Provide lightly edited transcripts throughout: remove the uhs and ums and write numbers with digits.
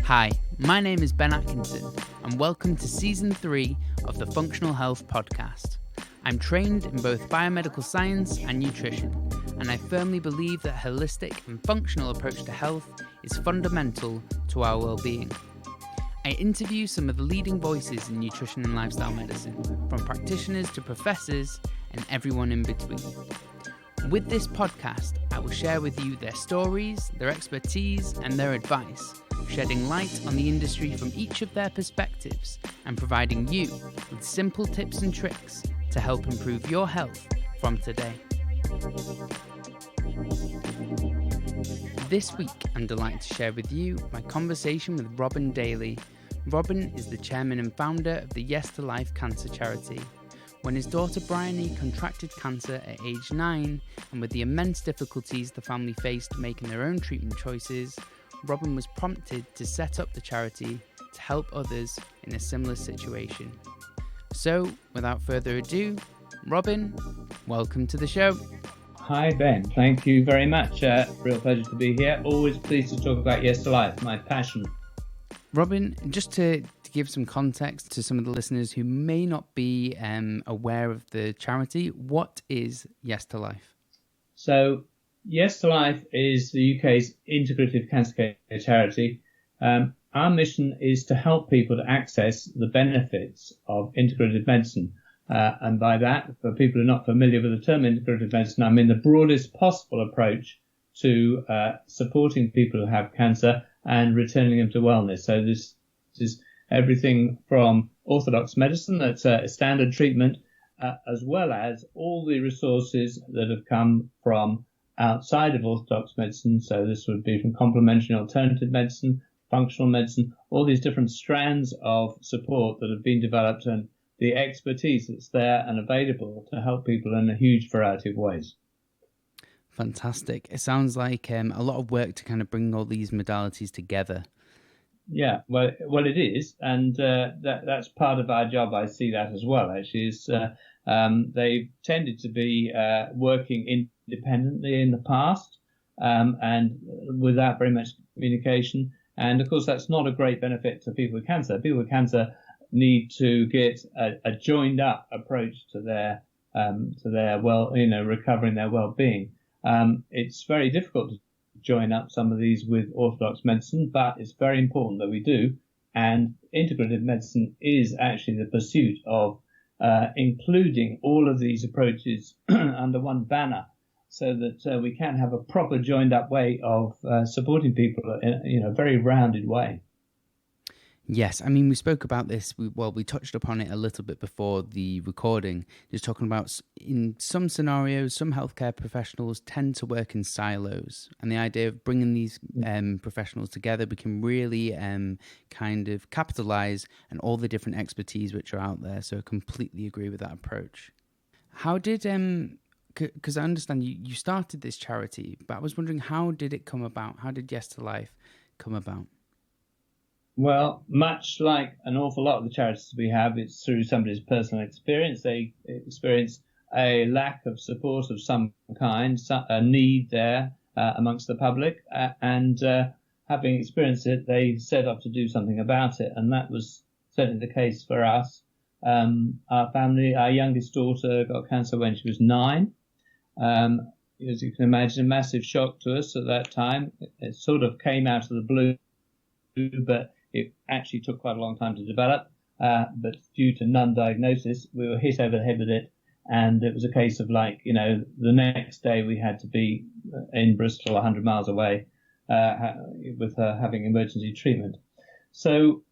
Hi, my name is Ben Atkinson and welcome to Season 3 of the Functional Health Podcast. I'm trained in both biomedical science and nutrition, and I firmly believe that a holistic and functional approach to health is fundamental to our well-being. I interview some of the leading voices in nutrition and lifestyle medicine, from practitioners to professors and everyone in between. With this podcast, I will share with you their stories, their expertise, and their advice, shedding light on the industry from each of their perspectives and providing you with simple tips and tricks to help improve your health from today. This week, I'm delighted to share with you my conversation with Robin Daly. Robin is the chairman and founder of the Yes to Life cancer charity. When his daughter Bryony contracted cancer at age 9, and with the immense difficulties the family faced making their own treatment choices, Robin was prompted to set up the charity to help others in a similar situation. So, without further ado, Robin, welcome to the show. Hi Ben, thank you very much. Real pleasure to be here. Always pleased to talk about Yes to Life, my passion. Robin, just to give some context to some of the listeners who may not be aware of the charity, what is Yes to Life? So, Yes to Life is the UK's integrative cancer care charity. Our mission is to help people to access the benefits of integrative medicine. And by that, for people who are not familiar with the term integrative medicine, I mean the broadest possible approach to supporting people who have cancer and returning them to wellness. So this is everything from orthodox medicine, that's a standard treatment, as well as all the resources that have come from outside of orthodox medicine. So this would be from complementary and alternative medicine, functional medicine, all these different strands of support that have been developed and the expertise that's there and available to help people in a huge variety of ways. Fantastic. It sounds like a lot of work to kind of bring all these modalities together. Yeah, well, it is, and that's part of our job. I see that as well. Actually, is they've tended to be working independently in the past, and without very much communication. And of course, that's not a great benefit to people with cancer. People with cancer need to get a joined up approach to their recovering their well-being. It's very difficult to join up some of these with orthodox medicine, but it's very important that we do. And integrative medicine is actually the pursuit of including all of these approaches under one banner, so that we can have a proper joined up way of supporting people in a very rounded way. Yes, I mean, we spoke about this, we touched upon it a little bit before the recording, just talking about in some scenarios, some healthcare professionals tend to work in silos, and the idea of bringing these professionals together, we can really kind of capitalize on all the different expertise which are out there, so I completely agree with that approach. How did, because I understand you started this charity, but I was wondering, how did it come about? How did Yes to Life come about? Well, much like an awful lot of the charities we have, it's through somebody's personal experience. They experience a lack of support of some kind, a need there amongst the public, and having experienced it, they set off to do something about it, and that was certainly the case for us. Our family, our youngest daughter got cancer when she was 9. As you can imagine, a massive shock to us at that time. It sort of came out of the blue, but it actually took quite a long time to develop, but due to non-diagnosis, we were hit over the head with it, and it was a case of the next day we had to be in Bristol, 100 miles away, with her having emergency treatment. So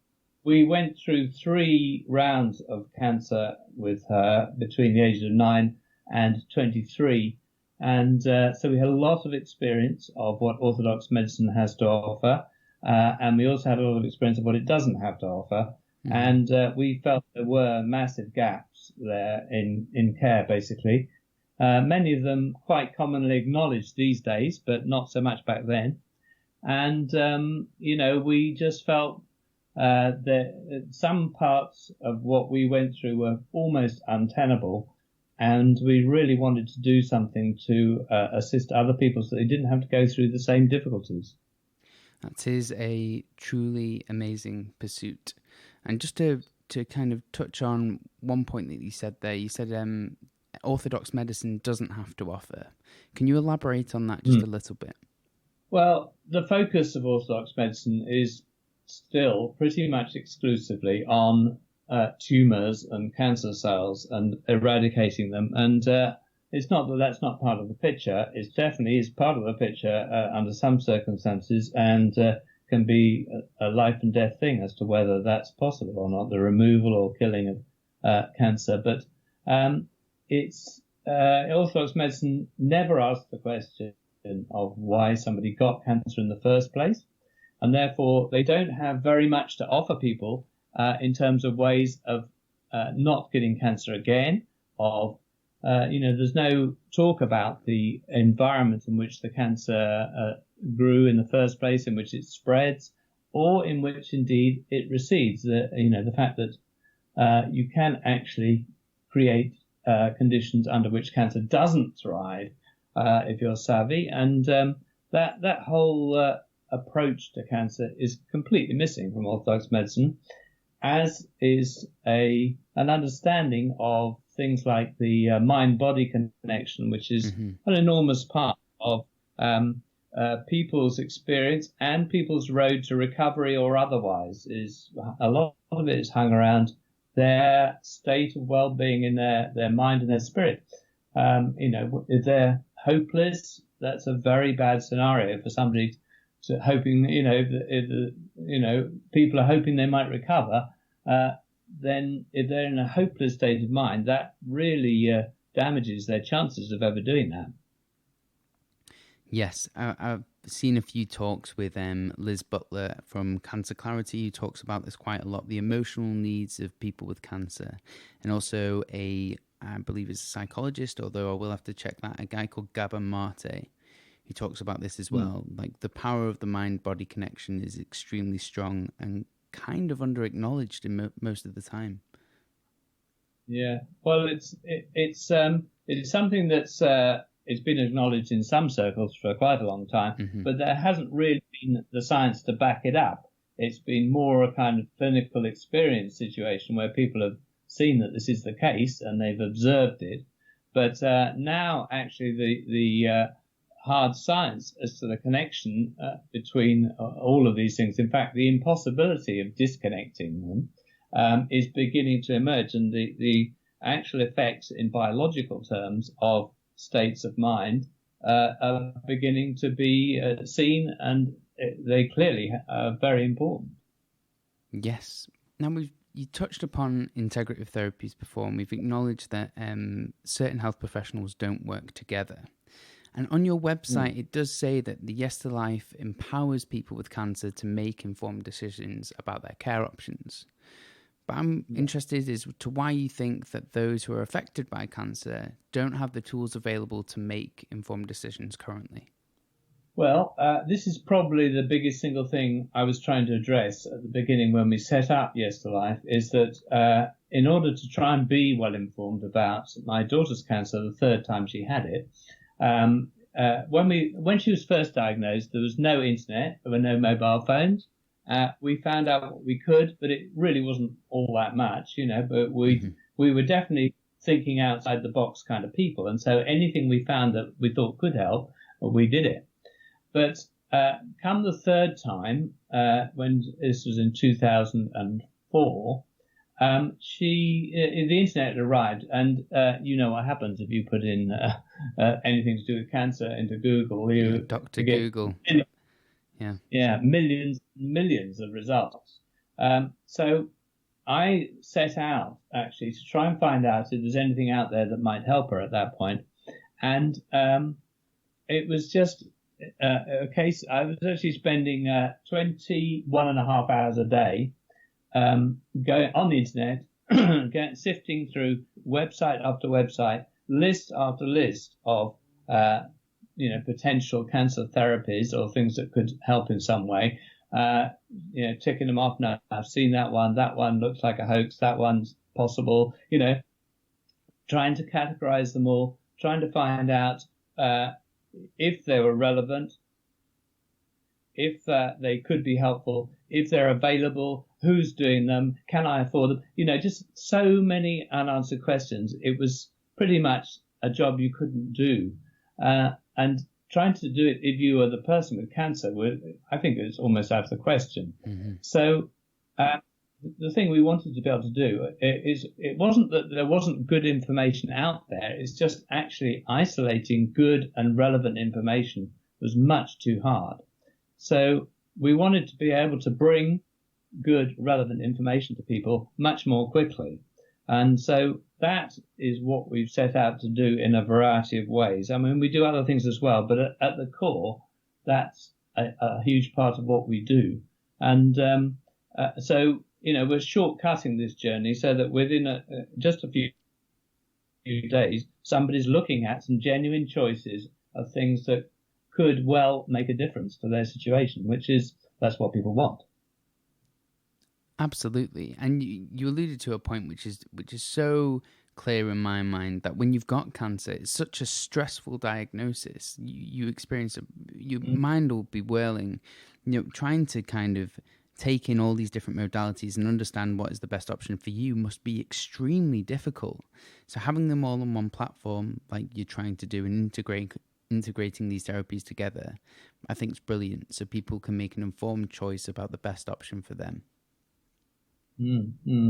we went through 3 rounds of cancer with her between the ages of 9 and 23, and so we had a lot of experience of what orthodox medicine has to offer. And we also had a lot of experience of what it doesn't have to offer. Mm-hmm. And we felt there were massive gaps there in care, basically. Many of them quite commonly acknowledged these days, but not so much back then. And, we just felt that some parts of what we went through were almost untenable. And we really wanted to do something to assist other people so they didn't have to go through the same difficulties. That is a truly amazing pursuit. And just to kind of touch on one point that you said there, you said orthodox medicine doesn't have to offer. Can you elaborate on that just a little bit? Well, the focus of orthodox medicine is still pretty much exclusively on tumours and cancer cells and eradicating them. And it's not that that's not part of the picture. It definitely is part of the picture under some circumstances, and can be a life and death thing as to whether that's possible or not, the removal or killing of cancer. But it's orthodox medicine never asks the question of why somebody got cancer in the first place, and therefore they don't have very much to offer people in terms of ways of not getting cancer again, of there's no talk about the environment in which the cancer grew in the first place, in which it spreads, or in which indeed it recedes. The fact that you can actually create conditions under which cancer doesn't thrive if you're savvy, and that whole approach to cancer is completely missing from orthodox medicine, as is an understanding of things like the mind-body connection, which is an enormous part of people's experience and people's road to recovery or otherwise. Is a lot of it is hung around their state of well-being in their mind and their spirit. If they're hopeless, that's a very bad scenario for somebody hoping, if people are hoping they might recover. Then if they're in a hopeless state of mind, that really damages their chances of ever doing that. Yes, I've seen a few talks with Liz Butler from Cancer Clarity, who talks about this quite a lot, the emotional needs of people with cancer, and also I believe it's a psychologist, although I will have to check that, a guy called Gabor Mate, who talks about this as well. Like the power of the mind-body connection is extremely strong and kind of under-acknowledged in most of the time. Yeah, well, it's something that's it's been acknowledged in some circles for quite a long time, but there hasn't really been the science to back it up. It's been more a kind of clinical experience situation where people have seen that this is the case and they've observed it. But now, actually, the hard science as to the connection between all of these things, in fact, the impossibility of disconnecting them, is beginning to emerge, and the actual effects in biological terms of states of mind are beginning to be seen, and they clearly are very important. Yes. Now, you touched upon integrative therapies before, and we've acknowledged that certain health professionals don't work together. And on your website, it does say that the Yes to Life empowers people with cancer to make informed decisions about their care options. But I'm interested as to why you think that those who are affected by cancer don't have the tools available to make informed decisions currently. Well, this is probably the biggest single thing I was trying to address at the beginning when we set up Yes to Life, is that in order to try and be well informed about my daughter's cancer, the third time she had it, when she was first diagnosed, there was no internet, there were no mobile phones. We found out what we could, but it really wasn't all that much, but we were definitely thinking outside the box kind of people. And so anything we found that we thought could help, we did it. But come the third time, when this was in 2004, the internet arrived, and what happens if you put in anything to do with cancer into Google. Dr. Google. Millions of results. So I set out actually to try and find out if there's anything out there that might help her at that point. And it was just a case. I was actually spending 21 and a half hours a day going on the internet, sifting through website after website, list after list of potential cancer therapies or things that could help in some way, ticking them off. No, I've seen that one looks like a hoax, that one's possible, trying to categorize them all, trying to find out if they were relevant, if they could be helpful, if they're available, who's doing them, can I afford them? Just so many unanswered questions. It was pretty much a job you couldn't do. And trying to do it if you were the person with cancer, I think it's almost out of the question. Mm-hmm. So the thing we wanted to be able to do is, it wasn't that there wasn't good information out there. It's just actually isolating good and relevant information was much too hard. So we wanted to be able to bring good, relevant information to people much more quickly. And so that is what we've set out to do in a variety of ways. I mean, we do other things as well, but at the core, that's a huge part of what we do. And so, we're shortcutting this journey so that within just a few days, somebody's looking at some genuine choices of things that could well make a difference to their situation, that's what people want. Absolutely. And you alluded to a point which is so clear in my mind, that when you've got cancer, it's such a stressful diagnosis. You experience your mind will be whirling, trying to kind of take in all these different modalities and understand what is the best option for you must be extremely difficult. So having them all on one platform, like you're trying to do, and integrating these therapies together, I think is brilliant. So people can make an informed choice about the best option for them. Mm-hmm.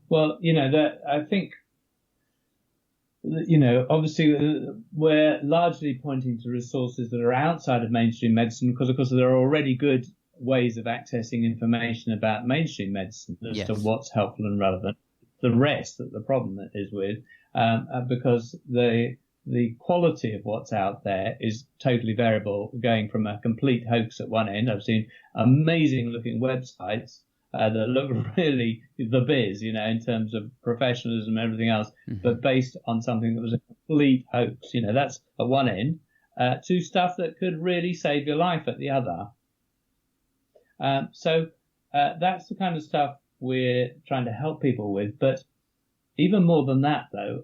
Well, I think, obviously we're largely pointing to resources that are outside of mainstream medicine because, of course, there are already good ways of accessing information about mainstream medicine as to what's helpful and relevant. The rest that the problem is with, because the quality of what's out there is totally variable, going from a complete hoax at one end. I've seen amazing looking websites that look really the biz, in terms of professionalism and everything else, but based on something that was a complete hoax. That's at one end, to stuff that could really save your life at the other. So that's the kind of stuff we're trying to help people with. But even more than that, though,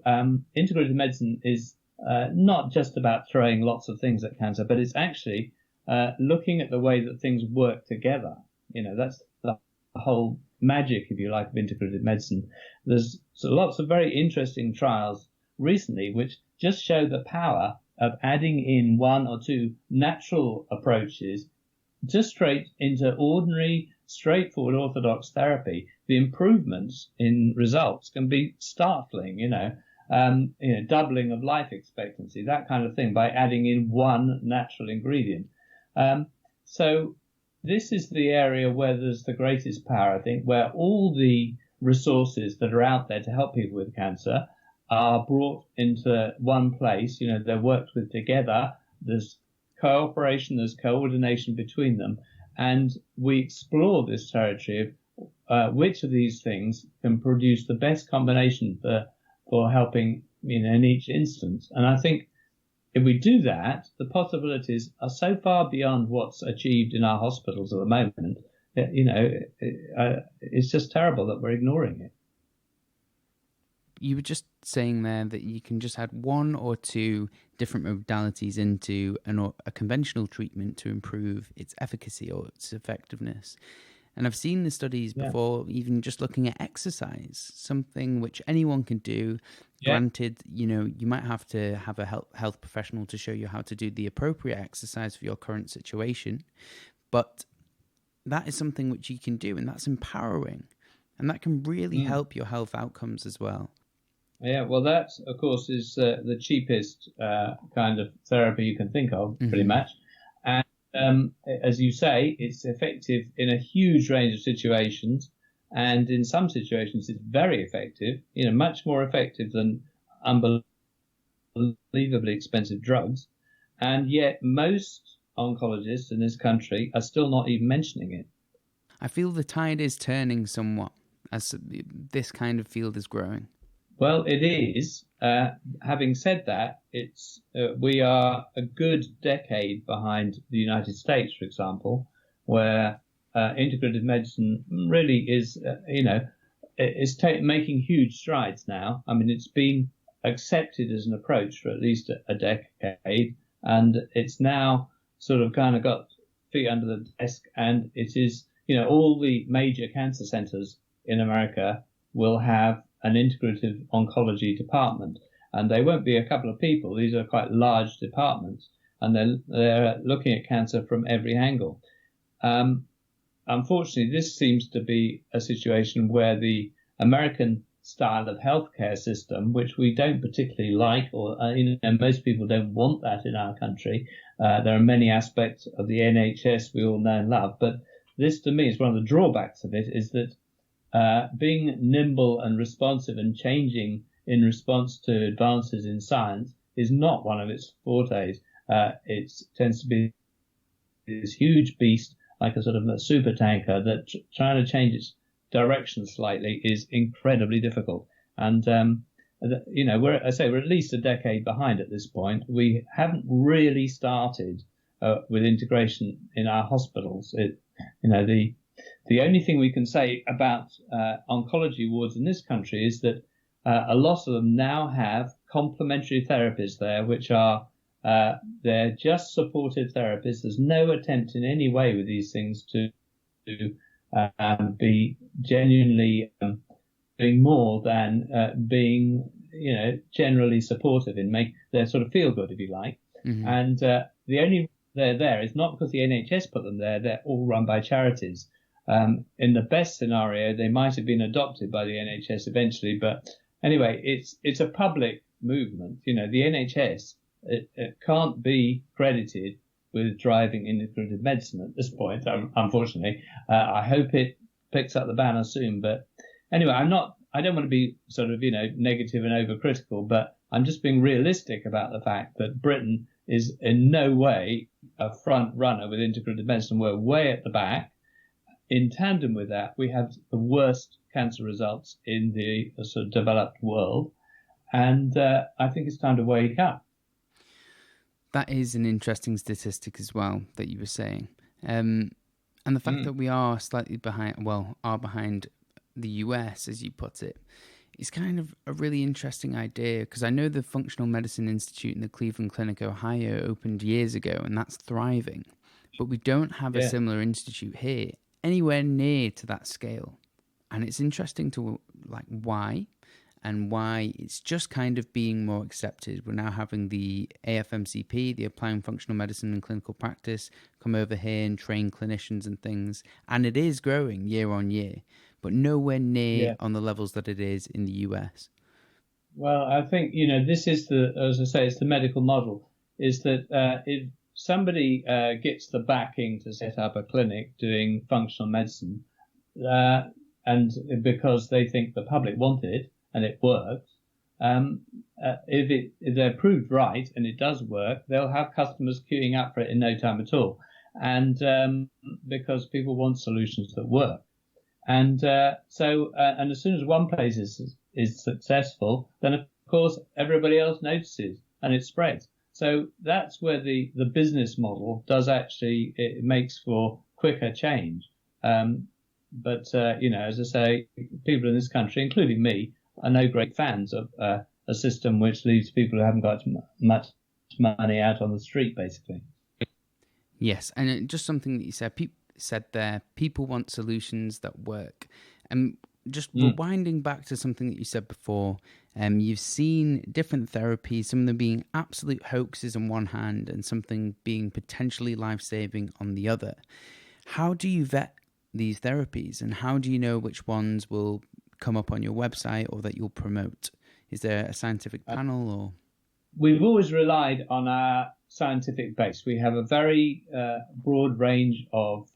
integrated medicine is not just about throwing lots of things at cancer, but it's actually looking at the way that things work together. That's the whole magic, if you like, of integrated medicine. There's lots of very interesting trials recently which just show the power of adding in one or two natural approaches just straight into ordinary, straightforward orthodox therapy. The improvements in results can be startling, doubling of life expectancy, that kind of thing, by adding in one natural ingredient. So this is the area where there's the greatest power, I think, where all the resources that are out there to help people with cancer are brought into one place. They're worked with together. There's cooperation, there's coordination between them. And we explore this territory of which of these things can produce the best combination for helping in each instance. And I think if we do that, the possibilities are so far beyond what's achieved in our hospitals at the moment. It's just terrible that we're ignoring it. You were just saying there that you can just add one or two different modalities into a conventional treatment to improve its efficacy or its effectiveness. And I've seen the studies before, even just looking at exercise, something which anyone can do. Yeah. Granted, you might have to have a health professional to show you how to do the appropriate exercise for your current situation. But that is something which you can do, and that's empowering. And that can really help your health outcomes as well. Yeah, well, that, of course, is the cheapest kind of therapy you can think of, pretty much. And as you say, it's effective in a huge range of situations. And in some situations, it's very effective, much more effective than unbelievably expensive drugs. And yet most oncologists in this country are still not even mentioning it. I feel the tide is turning somewhat as this kind of field is growing. Well, it is. Having said that, we are a good decade behind the United States, for example, where integrated medicine really is, making huge strides now. I mean, it's been accepted as an approach for at least a decade, and it's now sort of kind of got feet under the desk, and it is, all the major cancer centers in America will have an integrative oncology department, and they won't be a couple of people. These are quite large departments, and they're looking at cancer from every angle. Unfortunately, this seems to be a situation where the American style of healthcare system, which we don't particularly like, or most people don't want that in our country. There are many aspects of the NHS we all know and love, but this to me is one of the drawbacks of it, is that being nimble and responsive and changing in response to advances in science is not one of its fortes. It tends to be this huge beast, like a sort of a super tanker, that trying to change its direction slightly is incredibly difficult. And, we're at least a decade behind at this point. We haven't really started with integration in our hospitals. The only thing we can say about oncology wards in this country is that a lot of them now have complementary therapies there, which are they're just supportive therapies. There's no attempt in any way with these things to be genuinely doing more than being, generally supportive in make their sort of feel good, if you like. Mm-hmm. And the only they're there is not because the NHS put them there. They're all run by charities. In the best scenario, they might have been adopted by the NHS eventually, but anyway, it's a public movement. The NHS it can't be credited with driving integrative medicine at this point, unfortunately. I hope it picks up the banner soon. But anyway, I don't want to be sort of, negative and overcritical, but I'm just being realistic about the fact that Britain is in no way a front runner with integrative medicine. We're way at the back. In tandem with that, we have the worst cancer results in the sort of developed world. And I think it's time to wake up. That is an interesting statistic as well that you were saying. And the fact that we are slightly behind the US, as you put it, is kind of a really interesting idea, because I know the Functional Medicine Institute in the Cleveland Clinic, Ohio, opened years ago, and that's thriving. But we don't have a similar institute here, anywhere near to that scale. And it's interesting to, why it's just kind of being more accepted. We're now having the AFMCP, the Applying Functional Medicine and Clinical Practice, come over here and train clinicians and things. And it is growing year on year, but nowhere near on the levels that it is in the US. Well, I think, this is as I say, it's the medical model, is that if somebody gets the backing to set up a clinic doing functional medicine, and because they think the public want it, and it works, if they're proved right and it does work, they'll have customers queuing up for it in no time at all. And because people want solutions that work. And and as soon as one place is successful, then of course everybody else notices and it spreads. So that's where the business model does actually, it makes for quicker change. But as I say, people in this country, including me, are no great fans of a system which leaves people who haven't got much money out on the street, basically. Yes, and just something that you said there, people want solutions that work. And just rewinding back to something that you said before, you've seen different therapies, some of them being absolute hoaxes on one hand and something being potentially life-saving on the other. How do you vet these therapies, and how do you know which ones will come up on your website or that you'll promote? Is there a scientific panel or? We've always relied on our scientific base. We have a very broad range of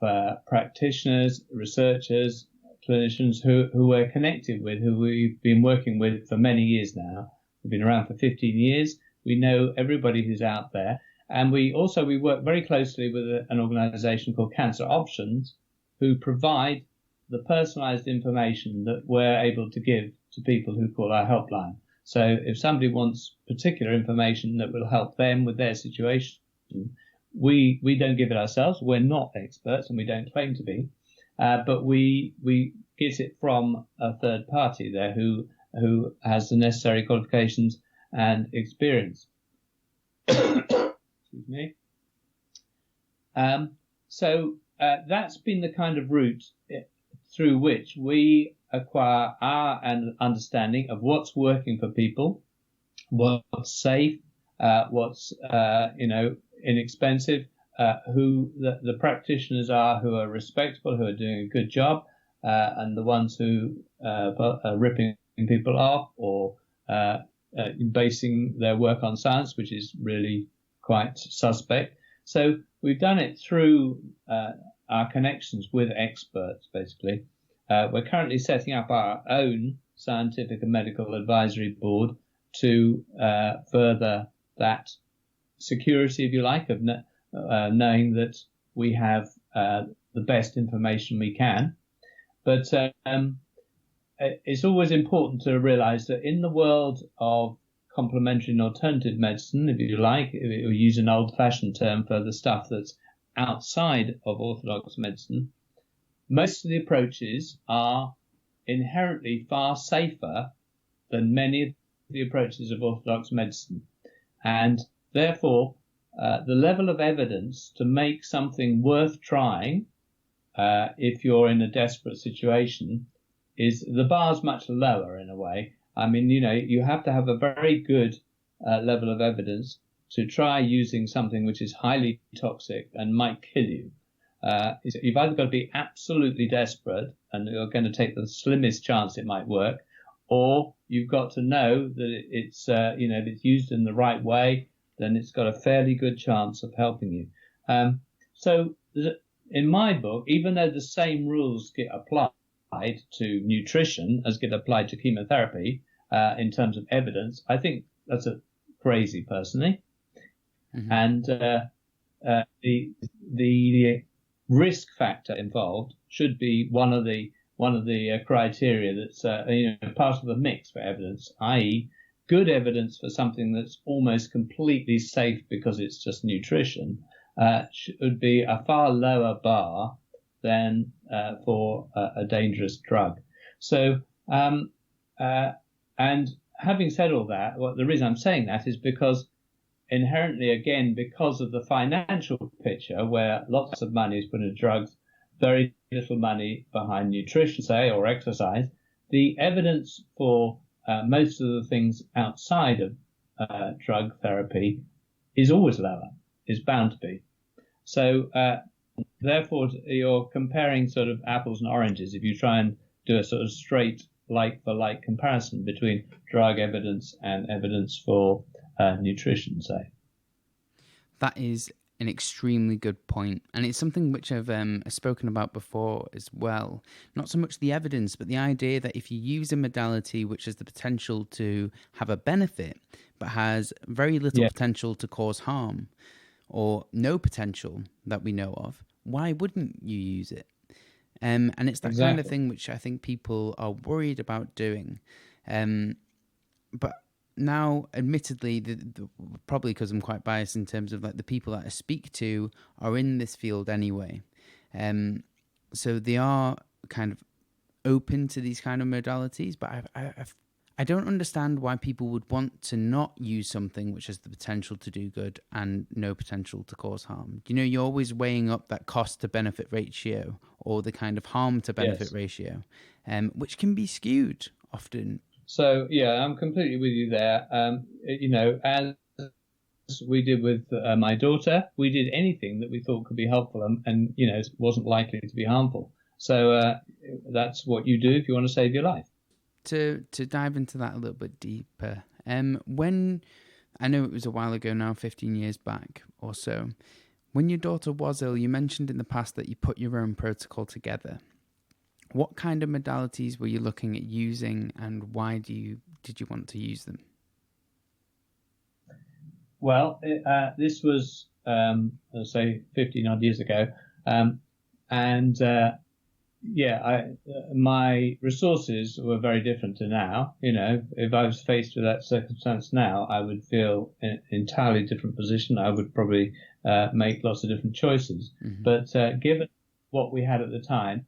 practitioners, researchers, clinicians who we're connected with, who we've been working with for many years now. We've been around for 15 years. We know everybody who's out there. And we work very closely with an organization called Cancer Options, who provide the personalized information that we're able to give to people who call our helpline. So if somebody wants particular information that will help them with their situation, we don't give it ourselves. We're not experts and we don't claim to be, but we get it from a third party there who has the necessary qualifications and experience. Excuse me. So that's been the kind of route through which we acquire our understanding of what's working for people, what's safe, what's inexpensive, who the practitioners are who are respectable, who are doing a good job, and the ones who are ripping people off or basing their work on science, which is really quite suspect. So we've done it through our connections with experts, basically. We're currently setting up our own scientific and medical advisory board to further that security, if you like, of knowing that we have the best information we can. But it's always important to realize that in the world of complementary and alternative medicine, if you like, if you use an old-fashioned term for the stuff that's outside of orthodox medicine, most of the approaches are inherently far safer than many of the approaches of orthodox medicine. And therefore, the level of evidence to make something worth trying, if you're in a desperate situation, is the bar's much lower in a way. I mean, you have to have a very good level of evidence to try using something which is highly toxic and might kill you. You've either got to be absolutely desperate and you're going to take the slimmest chance it might work, or you've got to know that it's, if it's used in the right way, then it's got a fairly good chance of helping you. So in my book, even though the same rules get applied to nutrition as get applied to chemotherapy in terms of evidence, I think that's crazy personally. Mm-hmm. And the risk factor involved should be one of the criteria that's part of the mix for evidence, i.e., good evidence for something that's almost completely safe because it's just nutrition should be a far lower bar than for a dangerous drug. So, and having said all that, the reason I'm saying that is because inherently, again, because of the financial picture where lots of money is put into drugs, very little money behind nutrition, say, or exercise, the evidence for most of the things outside of drug therapy is always lower, is bound to be. So, therefore, you're comparing sort of apples and oranges if you try and do a sort of straight like-for-like comparison between drug evidence and evidence for nutrition, say. That is an extremely good point, and it's something which I've spoken about before as well. Not so much the evidence, but the idea that if you use a modality which has the potential to have a benefit, but has very little potential to cause harm, or no potential that we know of, why wouldn't you use it? And it's that kind of thing which I think people are worried about doing. But now, admittedly, probably because I'm quite biased in terms of like the people that I speak to are in this field anyway. So they are kind of open to these kind of modalities, but I don't understand why people would want to not use something which has the potential to do good and no potential to cause harm. You're always weighing up that cost to benefit ratio or the kind of harm to benefit ratio, which can be skewed often. So, I'm completely with you there. As we did with my daughter, we did anything that we thought could be helpful and wasn't likely to be harmful. So that's what you do if you want to save your life. To dive into that a little bit deeper, when I know it was a while ago now, 15 years back or so, when your daughter was ill, you mentioned in the past that you put your own protocol together. What kind of modalities were you looking at using, and why did you want to use them? Well, this was, let's say, 15 odd years ago, my resources were very different to now. If I was faced with that circumstance now, I would feel in an entirely different position. I would probably make lots of different choices. Mm-hmm. But given what we had at the time,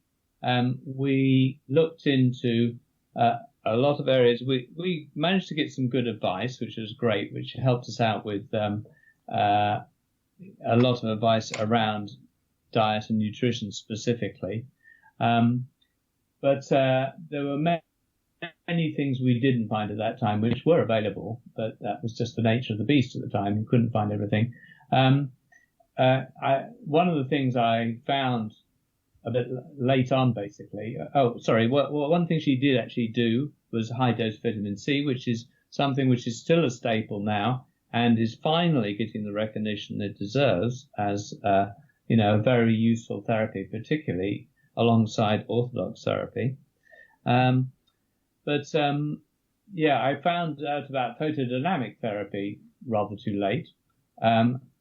we looked into a lot of areas. We managed to get some good advice, which was great, which helped us out with a lot of advice around diet and nutrition specifically. But there were many things we didn't find at that time, which were available, but that was just the nature of the beast at the time. You couldn't find everything. One of the things I found a bit late on, basically. One thing she did actually do was high dose vitamin C, which is something which is still a staple now and is finally getting the recognition it deserves as, a very useful therapy, particularly alongside orthodox therapy. I found out about photodynamic therapy rather too late,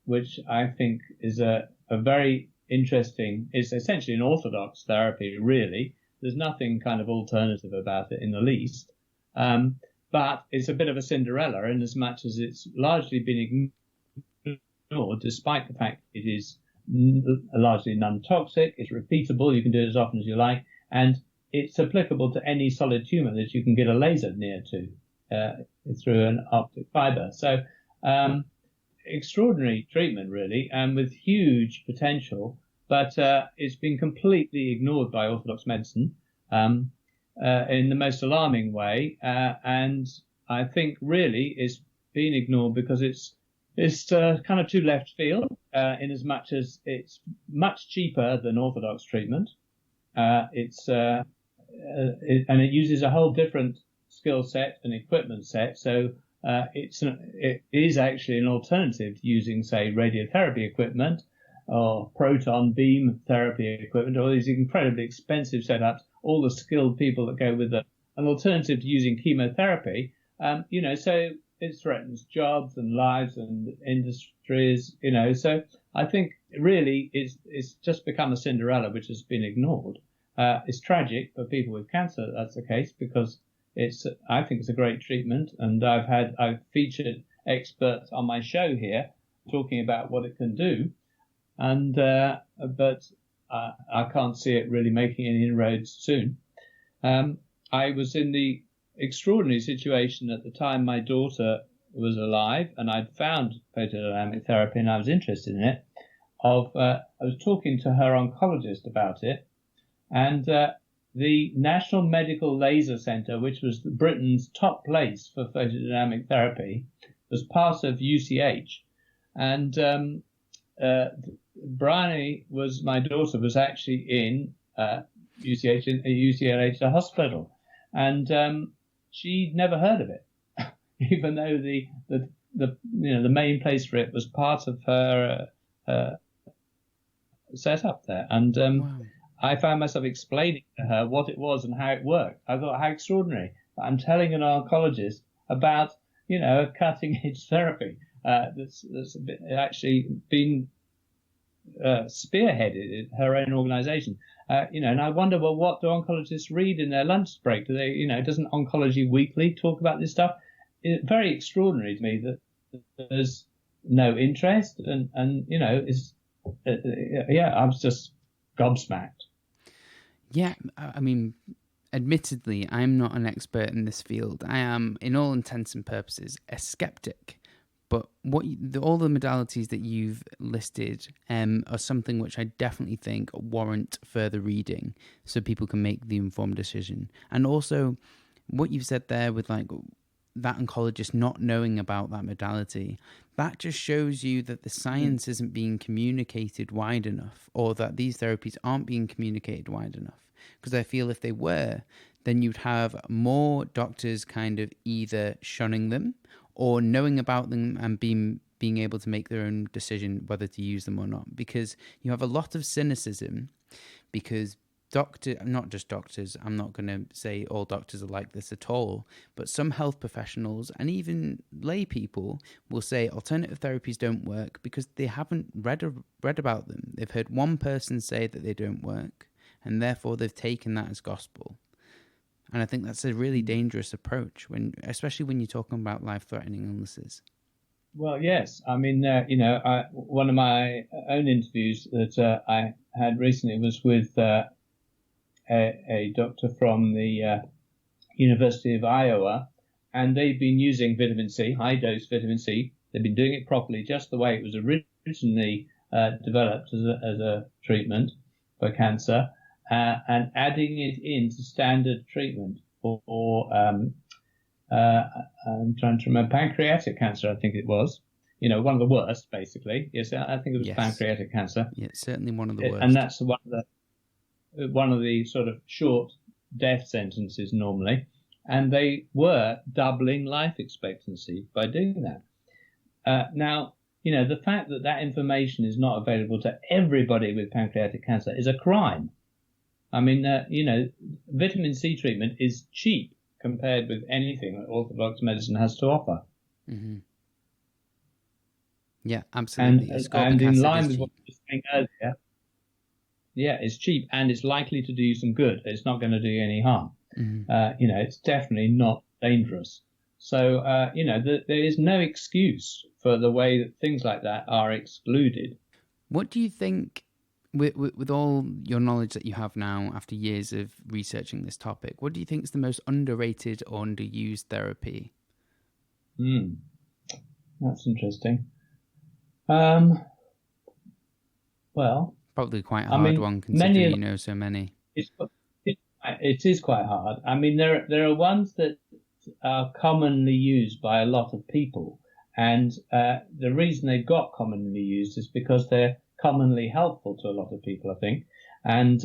which I think is a very interesting. It's essentially an orthodox therapy, really. There's nothing kind of alternative about it in the least. But it's a bit of a Cinderella in as much as it's largely been ignored, despite the fact it is largely non-toxic, it's repeatable, you can do it as often as you like, and it's applicable to any solid tumor that you can get a laser near to through an optic fiber. So extraordinary treatment, really, and with huge potential, but it's been completely ignored by orthodox medicine in the most alarming way, and I think really it's been ignored because it's kind of too left field, in as much as it's much cheaper than orthodox treatment. And it uses a whole different skill set and equipment set. So it is actually an alternative to using, say, radiotherapy equipment or proton beam therapy equipment, or these incredibly expensive setups, all the skilled people that go with them. An alternative to using chemotherapy, so it threatens jobs and lives and industries, So I think really it's just become a Cinderella which has been ignored. It's tragic for people with cancer that that's the case, because I think it's a great treatment, and I've featured experts on my show here talking about what it can do, but I can't see it really making any inroads soon. I was in the extraordinary situation at the time my daughter was alive, and I'd found photodynamic therapy and I was interested in it. I was talking to her oncologist about it, and the National Medical Laser Centre, which was Britain's top place for photodynamic therapy, was part of UCH, and Bryony my daughter was actually in UCH, in UCLH, the hospital, and she'd never heard of it, even though the main place for it was part of her setup there. And wow. I found myself explaining to her what it was and how it worked. I thought, how extraordinary. I'm telling an oncologist about, a cutting edge therapy that's actually been spearheaded at her own organization. And I wonder, well, what do oncologists read in their lunch break? Do they, doesn't Oncology Weekly talk about this stuff? It's very extraordinary to me that there's no interest, and I was just gobsmacked. Yeah, I mean, admittedly, I'm not an expert in this field. I am, in all intents and purposes, a skeptic. But all the modalities that you've listed are something which I definitely think warrant further reading so people can make the informed decision. And also, what you've said there with like that oncologist not knowing about that modality, that just shows you that the science isn't being communicated wide enough, or that these therapies aren't being communicated wide enough. Because I feel if they were, then you'd have more doctors kind of either shunning them or knowing about them and being able to make their own decision whether to use them or not. Because you have a lot of cynicism, because not just doctors, I'm not going to say all doctors are like this at all, but some health professionals and even lay people will say alternative therapies don't work because they haven't read about them. They've heard one person say that they don't work, and therefore they've taken that as gospel. And I think that's a really dangerous approach, especially when you're talking about life-threatening illnesses. Well, yes. I mean, one of my own interviews that I had recently was with a doctor from the University of Iowa, and they've been using vitamin C, high-dose vitamin C. They've been doing it properly, just the way it was originally developed as a treatment for cancer, and adding it into standard treatment for I'm trying to remember, pancreatic cancer, I think it was. One of the worst, basically. Yes, I think it was pancreatic cancer. Yeah, certainly one of the worst. And that's one of the sort of short death sentences normally. And they were doubling life expectancy by doing that. Now, the fact that information is not available to everybody with pancreatic cancer is a crime. I mean, vitamin C treatment is cheap compared with anything that orthodox medicine has to offer. Mm-hmm. Yeah, absolutely. And in line with what you were saying earlier, yeah, it's cheap and it's likely to do some good. It's not going to do you any harm. Mm-hmm. It's definitely not dangerous. So, there is no excuse for the way that things like that are excluded. What do you think, with all your knowledge that you have now after years of researching this topic, what do you think is the most underrated or underused therapy? That's interesting. Well, probably quite a hard one considering you know so many. It is quite hard. I mean, there are ones that are commonly used by a lot of people, and the reason they've got commonly used is because they're commonly helpful to a lot of people, I think, and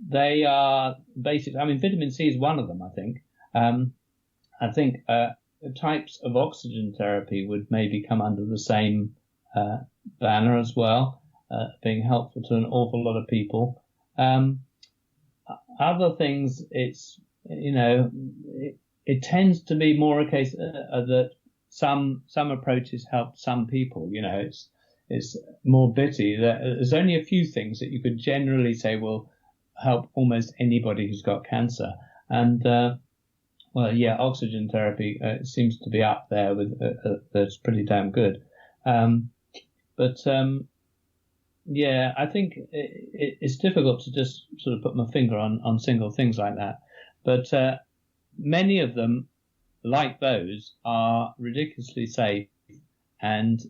they are basically. I mean, vitamin C is one of them. I think types of oxygen therapy would maybe come under the same banner as well, being helpful to an awful lot of people. Other things, it's it tends to be more a case that some approaches help some people. It's more bitty. There's only a few things that you could generally say will help almost anybody who's got cancer, and oxygen therapy seems to be up there with that's pretty damn good. I think it's difficult to just sort of put my finger on single things like that. But many of them, like those, are ridiculously safe and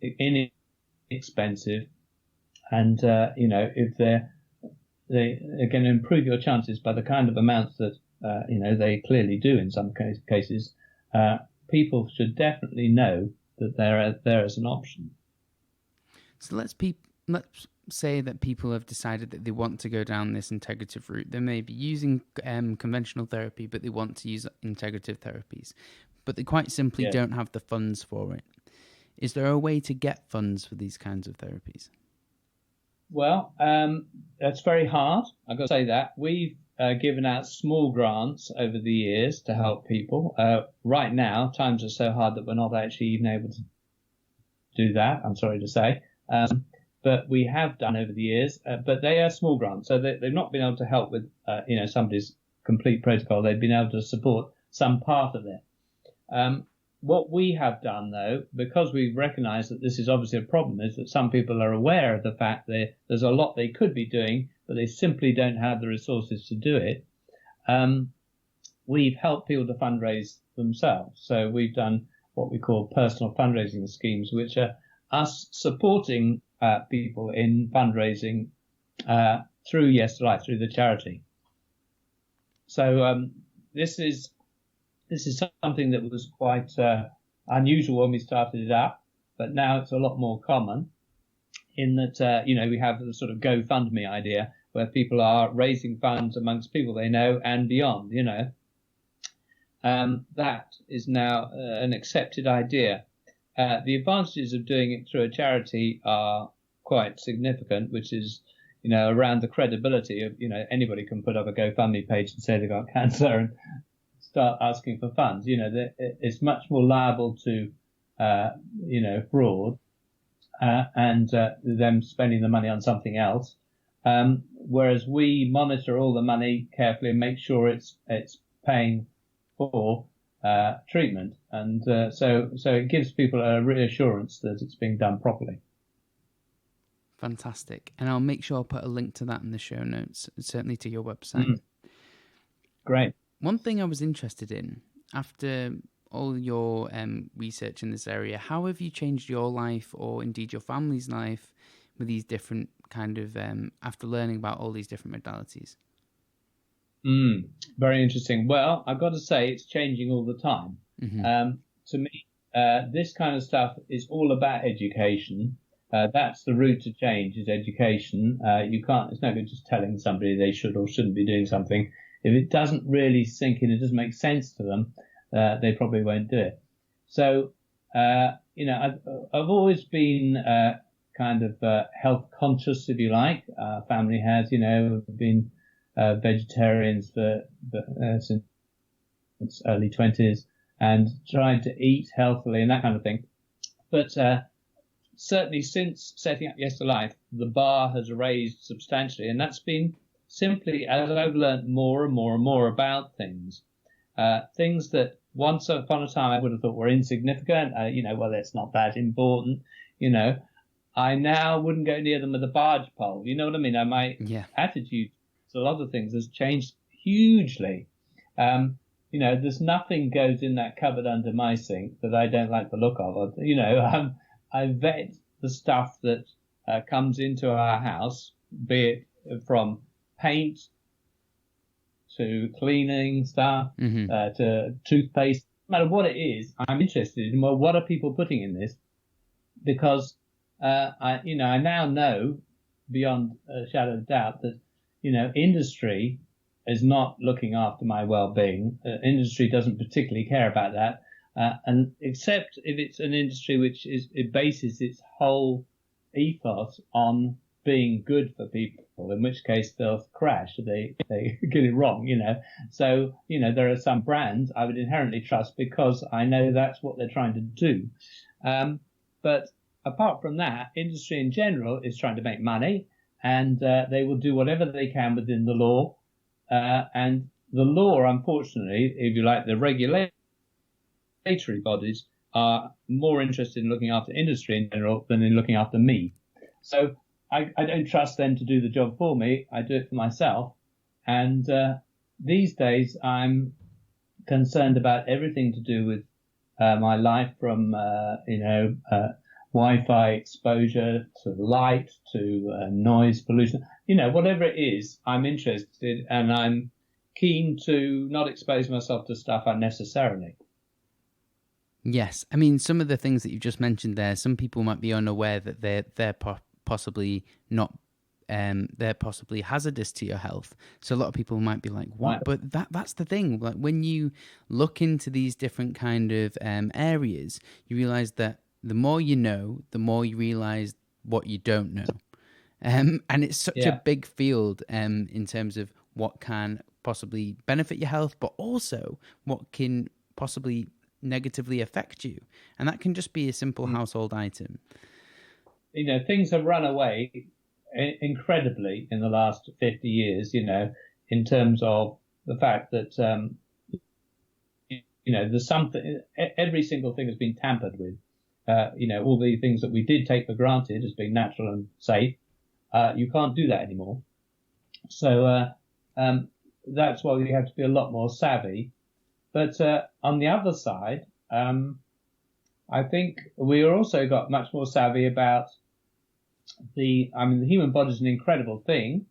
inexpensive. And, if they're going to improve your chances by the kind of amounts that, they clearly do in some cases, people should definitely know that they're there as an option. So let's say that people have decided that they want to go down this integrative route. They may be using conventional therapy, but they want to use integrative therapies. But they quite simply don't have the funds for it. Is there a way to get funds for these kinds of therapies? Well, that's very hard. I've got to say that. We've given out small grants over the years to help people. Right now, times are so hard that we're not actually even able to do that, I'm sorry to say. But we have done over the years, but they are small grants, so they've not been able to help with, somebody's complete protocol. They've been able to support some part of it. What we have done, though, because we've recognised that this is obviously a problem, is that some people are aware of the fact that there's a lot they could be doing, but they simply don't have the resources to do it. We've helped people to fundraise themselves. So we've done what we call personal fundraising schemes, which are us supporting people in fundraising through Yes to Life, through the charity. So this is something that was quite unusual when we started it up, but now it's a lot more common in that, we have the sort of GoFundMe idea where people are raising funds amongst people they know and beyond, that is now an accepted idea. The advantages of doing it through a charity are quite significant, which is, around the credibility of, anybody can put up a GoFundMe page and say they've got cancer and start asking for funds. It's much more liable to, fraud and them spending the money on something else. Whereas we monitor all the money carefully and make sure it's paying for treatment, and so it gives people a reassurance that it's being done properly. Fantastic. And I'll make sure I'll put a link to that in the show notes, certainly to your website. Great. One thing I was interested in, after all your research in this area, how have you changed your life, or indeed your family's life, with these different kind of after learning about all these different modalities? Very interesting. Well, I've got to say it's changing all the time. To me, this kind of stuff is all about education. That's the route to change, is education. It's no good just telling somebody they should or shouldn't be doing something. If it doesn't really sink in, it doesn't make sense to them, they probably won't do it. So, I've always been kind of health conscious, if you like. Our family has, been vegetarians since early 20s and tried to eat healthily and that kind of thing. But certainly since setting up Yes to Life, the bar has raised substantially, and that's been simply as I've learned more and more and more about things. Things that once upon a time I would have thought were insignificant, well, it's not that important, I now wouldn't go near them with a barge pole. You know what I mean? My attitude to a lot of things has changed hugely. There's nothing goes in that cupboard under my sink that I don't like the look of. I vet the stuff that comes into our house, be it from paint to cleaning stuff, to toothpaste, no matter what it is. I'm interested in, well, what are people putting in this? Because I now know beyond a shadow of doubt that industry is not looking after my well-being. Industry doesn't particularly care about that, and except if it's an industry which it bases its whole ethos on being good for people, in which case they'll crash if they get it wrong. So there are some brands I would inherently trust because I know that's what they're trying to do. But apart from that, industry in general is trying to make money, and they will do whatever they can within the law. And the law, unfortunately, if you like, the regulatory bodies are more interested in looking after industry in general than in looking after me. So I don't trust them to do the job for me. I do it for myself. And these days I'm concerned about everything to do with my life, from Wi-Fi exposure to light to noise pollution, whatever it is, I'm interested, and I'm keen to not expose myself to stuff unnecessarily. Yes. I mean, some of the things that you've just mentioned there, some people might be unaware that they're possibly not, they're possibly hazardous to your health. So a lot of people might be like, what? Right. But that's the thing. Like, when you look into these different kind of areas, you realize that the more you know, the more you realize what you don't know. And it's such a big field in terms of what can possibly benefit your health, but also what can possibly negatively affect you. And that can just be a simple household item. Things have run away incredibly in the last 50 years, in terms of the fact that, there's something, every single thing has been tampered with. All the things that we did take for granted as being natural and safe, you can't do that anymore. So that's why we have to be a lot more savvy. But on the other side, I think we also got much more savvy about the human body is an incredible thing,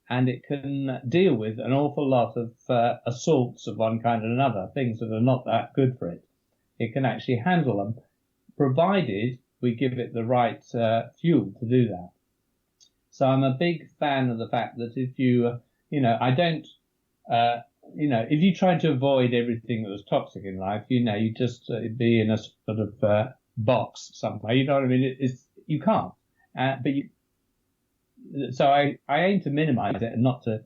and it can deal with an awful lot of assaults of one kind or another, things that are not that good for it. It can actually handle them, provided we give it the right fuel to do that. So I'm a big fan of the fact that if you, if you try to avoid everything that was toxic in life, you just be in a sort of box somewhere. You know what I mean? You can't. So I aim to minimize it and not to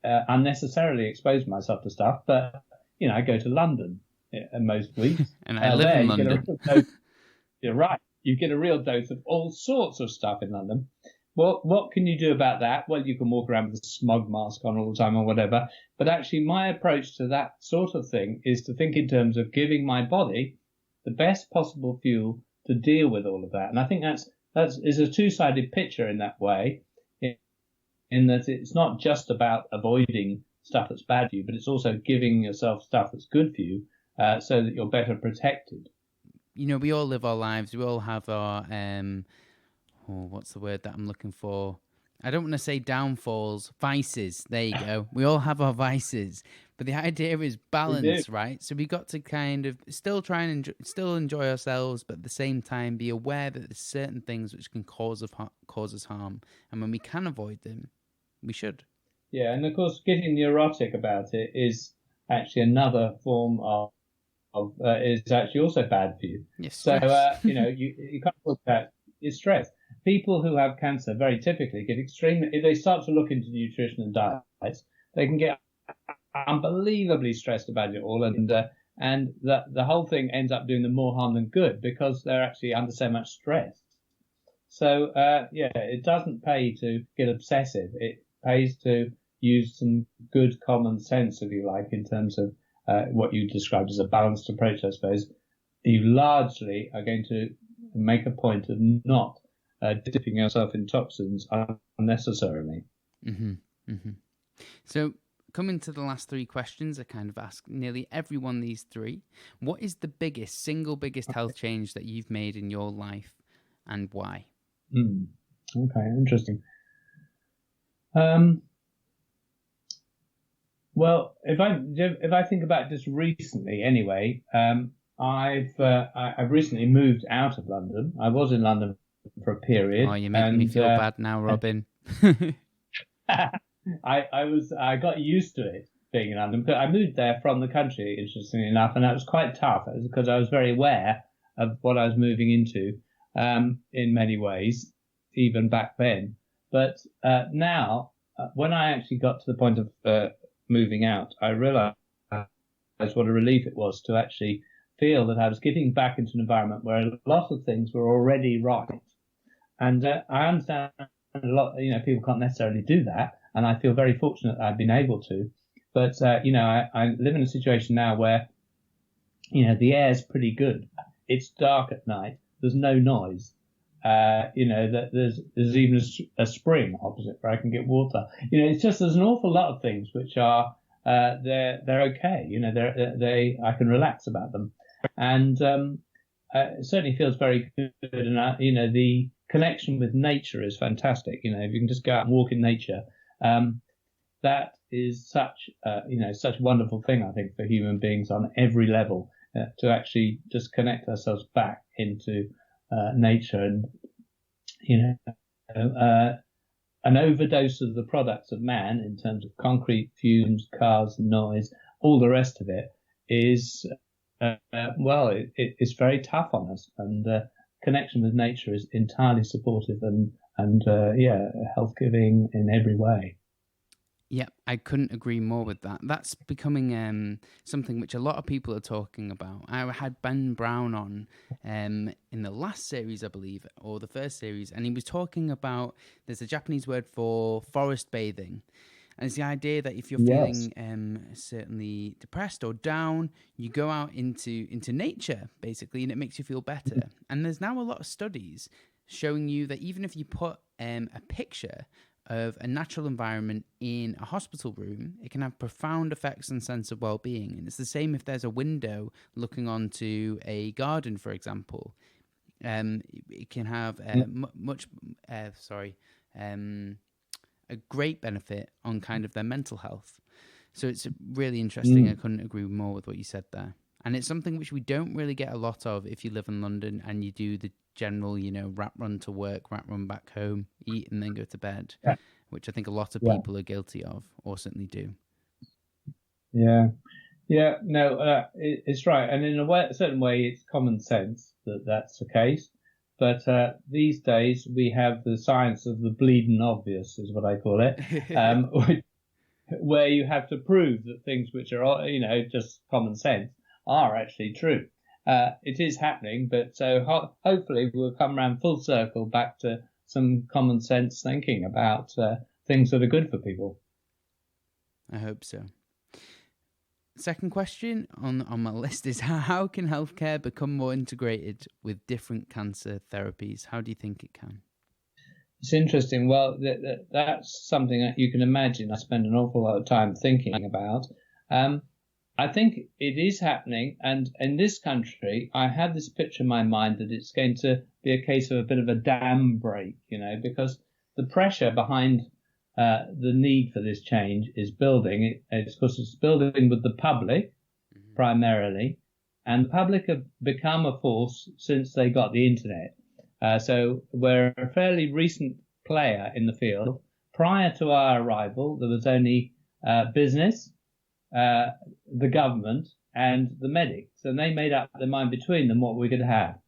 unnecessarily expose myself to stuff. But I go to London most weeks, and I live in London. You're right. You get a real dose of all sorts of stuff in London. What can you do about that? Well, you can walk around with a smog mask on all the time or whatever. But actually, my approach to that sort of thing is to think in terms of giving my body the best possible fuel to deal with all of that. And I think that is a two-sided picture in that way, in that it's not just about avoiding stuff that's bad for you, but it's also giving yourself stuff that's good for you. so that you're better protected. You know, we all live our lives. We all have our what's the word that I'm looking for? I don't want to say downfalls, vices. There you go. We all have our vices, but the idea is balance, right? So we got to kind of still try and still enjoy ourselves, but at the same time be aware that there's certain things which can cause us harm, and when we can avoid them, we should. Yeah, and of course, getting neurotic about it is actually another form of is actually also bad for you. Yes. So you can't look at your stress. People who have cancer very typically get extremely, if they start to look into nutrition and diets, they can get unbelievably stressed about it all, and the whole thing ends up doing them more harm than good because they're actually under so much stress. So it doesn't pay to get obsessive. It pays to use some good common sense, if you like, in terms of what you described as a balanced approach, I suppose. You largely are going to make a point of not dipping yourself in toxins unnecessarily. Mm-hmm. Mm-hmm. So coming to the last three questions, I kind of ask nearly everyone these three. What is the single biggest health change that you've made in your life, and why? Okay, interesting. Well, if I think about just recently, anyway, I've recently moved out of London. I was in London for a period. Oh, you're making me feel bad now, Robin. I got used to it being in London, but I moved there from the country, interestingly enough, and that was quite tough because I was very aware of what I was moving into, in many ways, even back then. But now, when I actually got to the point of moving out, I realized what a relief it was to actually feel that I was getting back into an environment where a lot of things were already right. And I understand a lot, people can't necessarily do that. And I feel very fortunate that I've been able to. But, I live in a situation now where, the air's pretty good. It's dark at night. There's no noise. There's even a spring opposite where I can get water. It's just, there's an awful lot of things which are, they're okay. I can relax about them. And, it certainly feels very good. And, the connection with nature is fantastic. If you can just go out and walk in nature, that is such a wonderful thing, I think, for human beings on every level, to actually just connect ourselves back into nature. And an overdose of the products of man in terms of concrete, fumes, cars, noise, all the rest of it is it's very tough on us. And connection with nature is entirely supportive and health giving in every way. Yeah, I couldn't agree more with that. That's becoming something which a lot of people are talking about. I had Ben Brown on in the last series, I believe, or the first series, and he was talking about, there's a Japanese word for forest bathing. And it's the idea that if you're feeling certainly depressed or down, you go out into nature, basically, and it makes you feel better. And there's now a lot of studies showing you that even if you put a picture of a natural environment in a hospital room, it can have profound effects on sense of well-being. And it's the same if there's a window looking onto a garden, for example. It can have a great benefit on kind of their mental health. So it's really interesting. I couldn't agree more with what you said there. And it's something which we don't really get a lot of if you live in London and you do the general, rat run to work, rat run back home, eat and then go to bed, which I think a lot of people are guilty of, or certainly do. It's right. And in a certain way, it's common sense that that's the case. But these days, we have the science of the bleeding obvious, is what I call it, where you have to prove that things which are, just common sense are actually true. It is happening, but so hopefully we'll come around full circle back to some common sense thinking about things that are good for people. I hope so. Second question on my list is, how can healthcare become more integrated with different cancer therapies? How do you think it can? It's interesting. Well, that's something that you can imagine I spend an awful lot of time thinking about. I think it is happening. And in this country, I had this picture in my mind that it's going to be a case of a bit of a dam break, because the pressure behind the need for this change is building. Of course, it's building with the public primarily, and the public have become a force since they got the internet. So we're a fairly recent player in the field. Prior to our arrival, there was only business, the government, and the medics, and they made up their mind between them what we could have.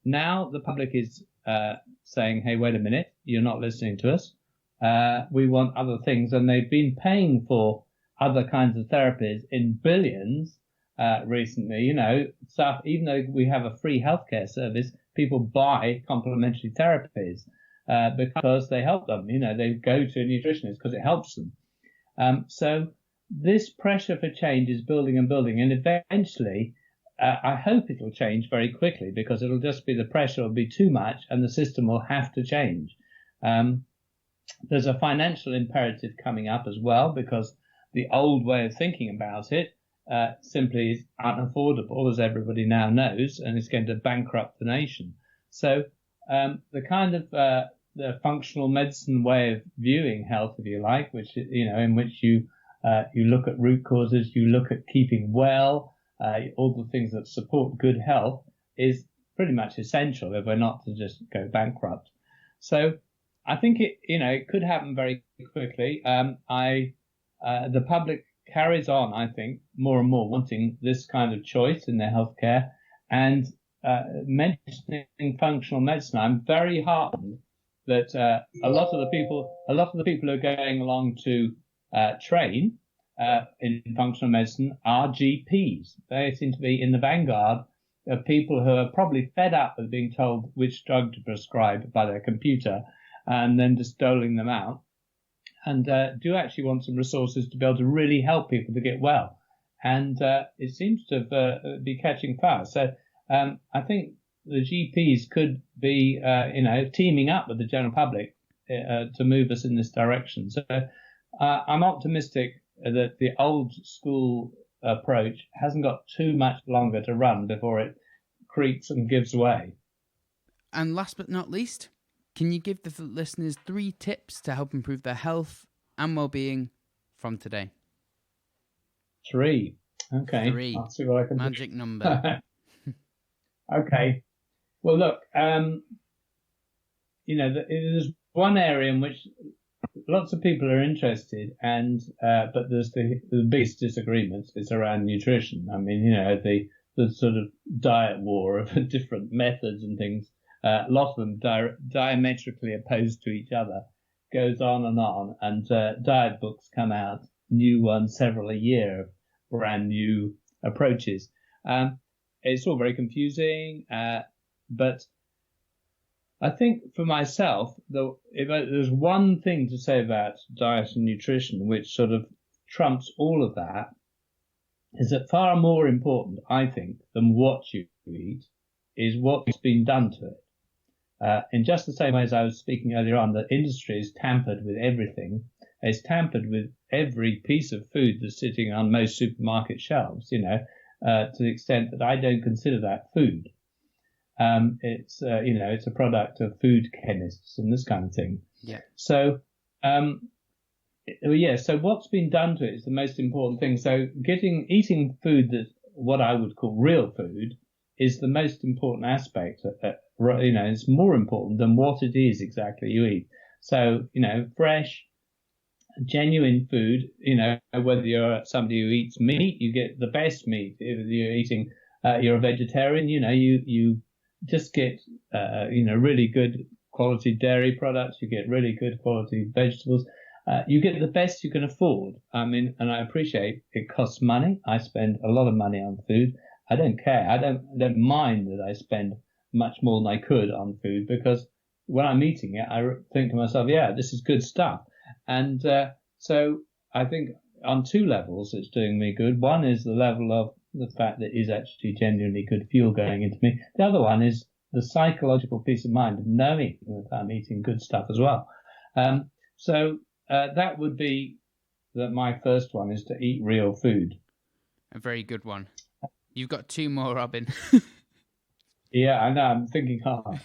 Now the public is saying, hey, wait a minute, you're not listening to us. We want other things, and they've been paying for other kinds of therapies in billions recently. Stuff, even though we have a free healthcare service, people buy complementary therapies because they help them. They go to a nutritionist because it helps them. So this pressure for change is building and building, and eventually I hope it'll change very quickly, because it'll just be the pressure will be too much and the system will have to change. There's a financial imperative coming up as well, because the old way of thinking about it simply is unaffordable, as everybody now knows, and it's going to bankrupt the nation. So the kind of the functional medicine way of viewing health, if you like, which in which you look at root causes, you look at keeping well, all the things that support good health, is pretty much essential if we're not to just go bankrupt. So I think it could happen very quickly. The public carries on, I think, more and more wanting this kind of choice in their healthcare. And mentioning functional medicine, I'm very heartened that a lot of the people who are going along to train in functional medicine are GPs. They seem to be in the vanguard of people who are probably fed up with being told which drug to prescribe by their computer and then just doling them out, and do actually want some resources to be able to really help people to get well. And it seems to be catching fire. So I think the GPs could be, teaming up with the general public to move us in this direction. So I'm optimistic that the old school approach hasn't got too much longer to run before it creaks and gives way. And last but not least, can you give the listeners 3 tips to help improve their health and well-being from today? 3. Okay. 3. I'll see what I can do. Magic number. Okay. Well, look, there's one area in which lots of people are interested, and but there's the biggest disagreements is around nutrition. I mean, the sort of diet war of different methods and things. A lot of them diametrically opposed to each other, goes on, and diet books come out, new ones several a year, brand new approaches. It's all very confusing, but I think for myself, if there's one thing to say about diet and nutrition which sort of trumps all of that, is that far more important, I think, than what you eat is what's been done to it. In just the same way as I was speaking earlier on, the industry is tampered with everything. It's tampered with every piece of food that's sitting on most supermarket shelves, to the extent that I don't consider that food. It's a product of food chemists and this kind of thing. Yeah. So, so what's been done to it is the most important thing. So eating food that's what I would call real food is the most important aspect. It's more important than what it is exactly you eat. So, fresh, genuine food, whether you're somebody who eats meat, you get the best meat. If you're eating, you're a vegetarian, you just get, really good quality dairy products. You get really good quality vegetables. You get the best you can afford. I mean, and I appreciate it costs money. I spend a lot of money on food. I don't care. I don't mind that I spend much more than I could on food, because when I'm eating it, I think to myself, yeah, this is good stuff. And so I think on 2 levels it's doing me good. One is the level of the fact that it is actually genuinely good fuel going into me. The other one is the psychological peace of mind of knowing that I'm eating good stuff as well. So that would be my first one, is to eat real food. A very good one. You've got two more, Robin. Yeah, I know. I'm thinking hard.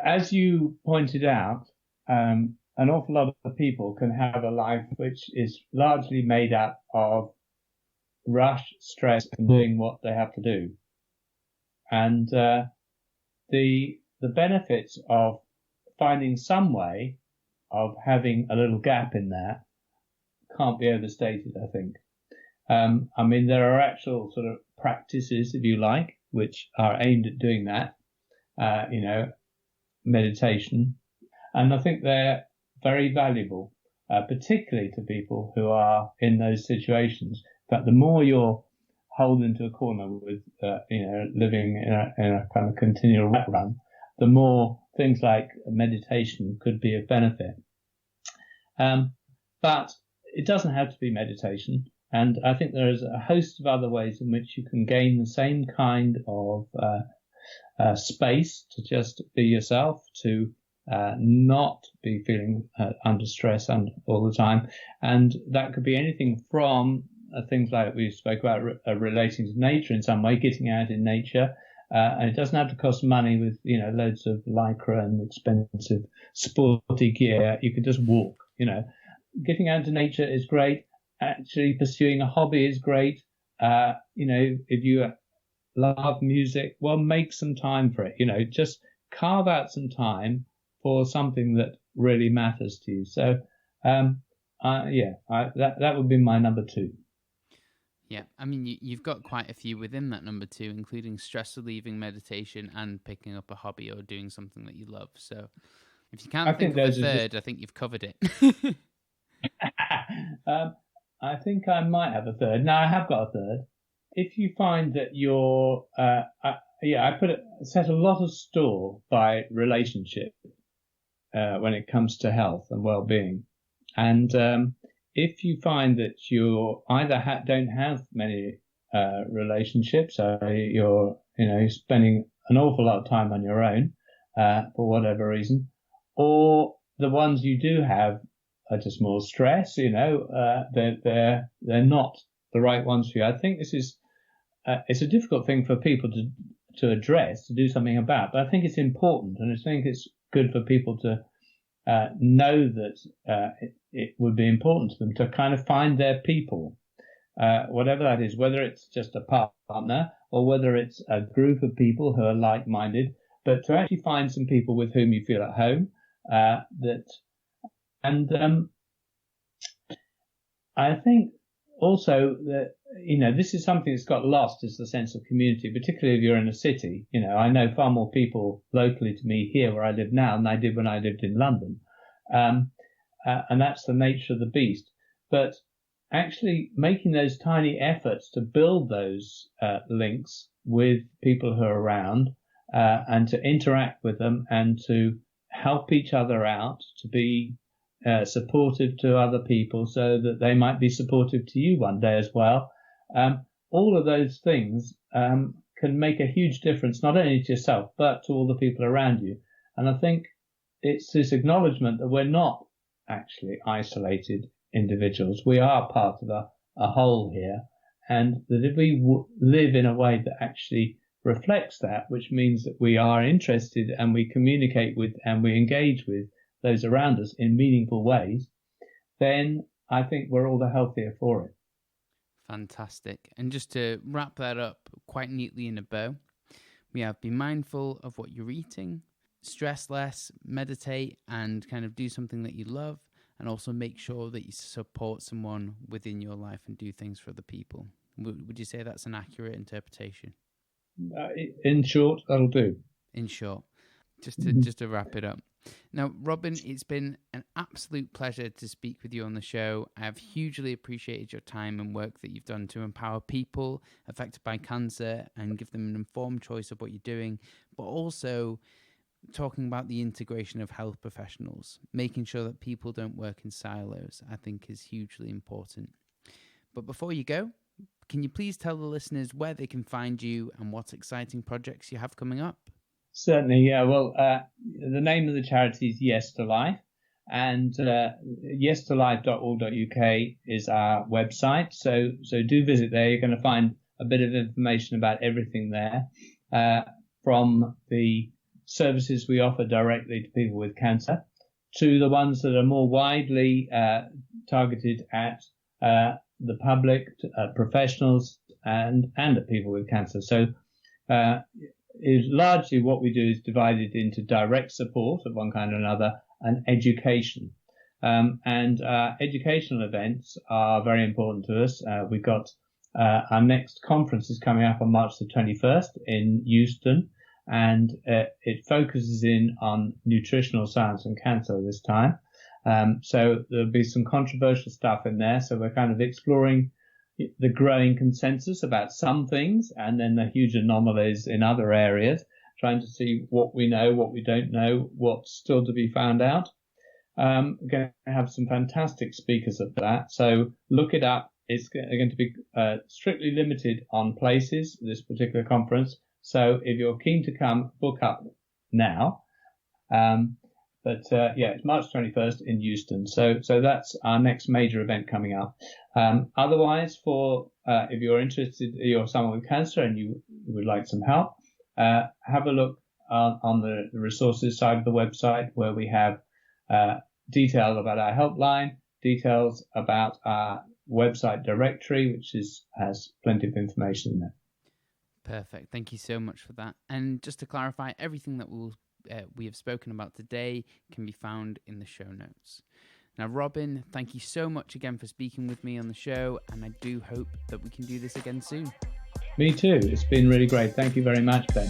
As you pointed out, an awful lot of people can have a life which is largely made up of rush, stress, and doing what they have to do. And the benefits of finding some way of having a little gap in that can't be overstated, I think. I mean, there are actual sort of practices, if you like, which are aimed at doing that, meditation. And I think they're very valuable, particularly to people who are in those situations. In fact, the more you're holden to a corner with, living in a kind of continual rat run, the more things like meditation could be of benefit. But it doesn't have to be meditation. And I think there is a host of other ways in which you can gain the same kind of space to just be yourself, to not be feeling under stress all the time. And that could be anything from things like we spoke about relating to nature in some way, getting out in nature. And it doesn't have to cost money with, loads of lycra and expensive sporty gear. You could just walk, Getting out into nature is great. Actually pursuing a hobby is great. If you love music, well, make some time for it. Just carve out some time for something that really matters to you. So, that would be my number 2. Yeah, I mean, you've got quite a few within that number 2, including stress relieving meditation and picking up a hobby or doing something that you love. So, if you can't think of a third, I think you've covered it. I think I might have a third. No, I have got a third. If you find that you're, I set a lot of store by relationship when it comes to health and well-being. And if you find that you either don't have many relationships, you're spending an awful lot of time on your own for whatever reason, or the ones you do have are just more stress, they're not the right ones for you. I think this is it's a difficult thing for people to address, to do something about, but I think it's important, and I think it's good for people to know that it would be important to them to kind of find their people, whatever that is, whether it's just a partner or whether it's a group of people who are like-minded, but to actually find some people with whom you feel at home. I think also that, this is something that's got lost, is the sense of community, particularly if you're in a city. I know far more people locally to me here where I live now than I did when I lived in London. And that's the nature of the beast. But actually making those tiny efforts to build those links with people who are around and to interact with them and to help each other out, to be supportive to other people so that they might be supportive to you one day as well. All of those things can make a huge difference, not only to yourself, but to all the people around you. And I think it's this acknowledgement that we're not actually isolated individuals. We are part of a whole here. And that if we live in a way that actually reflects that, which means that we are interested and we communicate with and we engage with those around us in meaningful ways, then I think we're all the healthier for it. Fantastic. And just to wrap that up quite neatly in a bow, we have be mindful of what you're eating, stress less, meditate, and kind of do something that you love, and also make sure that you support someone within your life and do things for other people. Would you say that's an accurate interpretation? In short, that'll do. In short, just to wrap it up. Now, Robin, it's been an absolute pleasure to speak with you on the show. I have hugely appreciated your time and work that you've done to empower people affected by cancer and give them an informed choice of what you're doing, but also talking about the integration of health professionals, making sure that people don't work in silos, I think is hugely important. But before you go, can you please tell the listeners where they can find you and what exciting projects you have coming up? Certainly, yeah. Well, the name of the charity is Yes to Life, And yestolife.org.uk is our website. So do visit there. You're going to find a bit of information about everything there, from the services we offer directly to people with cancer to the ones that are more widely targeted at the public, professionals, and at people with cancer. So is largely what we do is divided into direct support of one kind or another and education. And educational events are very important to us. We've got our next conference is coming up on March the 21st in Houston, and it focuses in on nutritional science and cancer this time. So there'll be some controversial stuff in there. So we're kind of exploring the growing consensus about some things and then the huge anomalies in other areas, trying to see what we know, what we don't know, what's still to be found out. We're going to have some fantastic speakers at that. So look it up. It's going to be strictly limited on places, this particular conference. So if you're keen to come, book up now. It's March 21st in Houston. So that's our next major event coming up. Otherwise, if you're interested, you're someone with cancer and you would like some help, have a look on the resources side of the website, where we have details about our helpline, details about our website directory, which has plenty of information in there. Perfect. Thank you so much for that. And just to clarify, everything that we have spoken about today can be found in the show notes. Now, Robin, thank you so much again for speaking with me on the show, and I do hope that we can do this again soon. Me too. It's been really great. Thank you very much, Ben.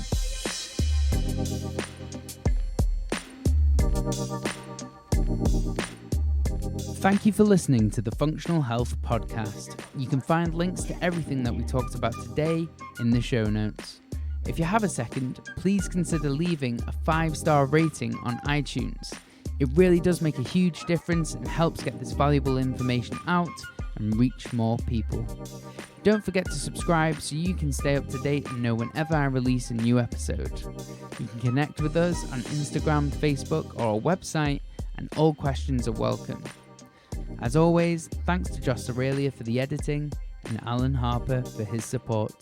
Thank you for listening to the Functional Health Podcast. You can find links to everything that we talked about today in the show notes. If you have a second, please consider leaving a 5-star rating on iTunes. It really does make a huge difference and helps get this valuable information out and reach more people. Don't forget to subscribe so you can stay up to date and know whenever I release a new episode. You can connect with us on Instagram, Facebook, or our website, and all questions are welcome. As always, thanks to Josh Aurelia for the editing and Alan Harper for his support.